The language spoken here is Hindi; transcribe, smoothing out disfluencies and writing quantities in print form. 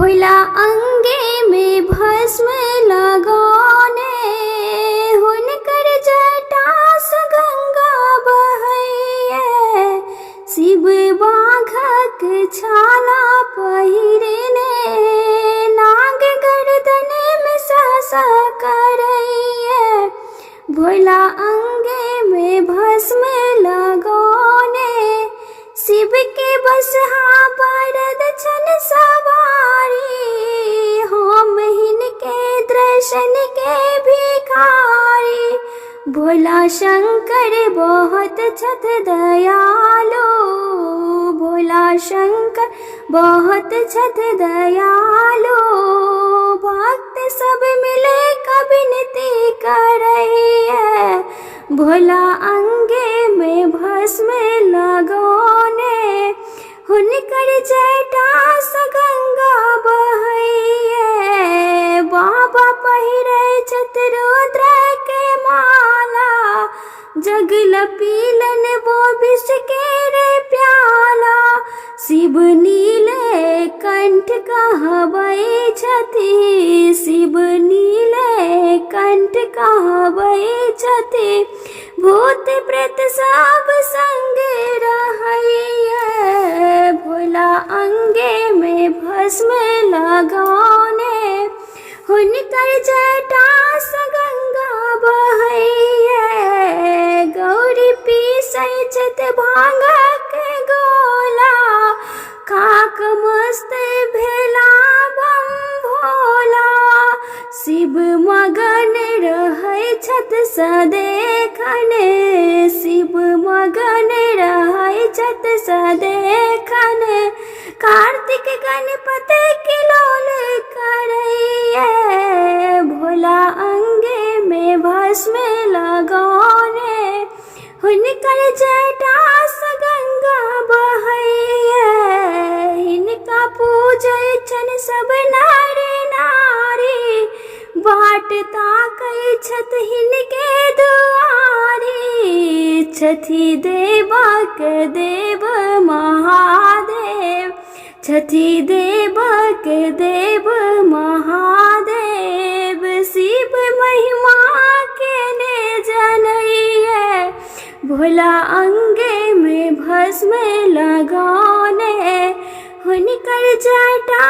भोला अंगे में भस्म लगौने, हुनकर जटा स गंगा बहैये। शिव बाघक छाला पहिरने, नाग गर्दन में सहसा करैये। भोला अंगे में भस्म लगौने, शिव के बसहा बरद छन सवारी। हम हिनके दर्शन के भिखारी। भोला शंकर बहुत छत दयालु, भोला शंकर बहुत छत दयालु। भक्त सब मिले कबिनती करैये। भोला अंगे में भस्म लगौने, हुनकर जटा स गंगा बहैये। बाबा पहिरै छत रुद्र के माला, जगल पीलन वो विष के रे प्याला। शिव नीले कंठ कहबै छथि, शिव नीले कंठ कहबै छथि। भूत प्रेत सब संग रहैये। भोला अंगे में भस्म लगौने, हुनकर जटा स गंगा बहैये। गौरी पीसै छथि भांगक गोला, काक मस्त भेला बम भोला। शिव मगन रहै छथ सदेखन, शिव मगन रहै छथ सदेखन। कार्तिक गणपति किलोल करैये। भोला अंगे में भस्म लगौने, हुनकर जटा स गंगा बहैये। हिनका पूजै छन सब नर नारी, बाट ताकै छथ हिनके दुआरी। छथि देवक देव महादेव, छथि देवक देव महादेव। शिव महिमा केने जनैये। भोला अंगे में भस्म लगौने, हुनकर जटा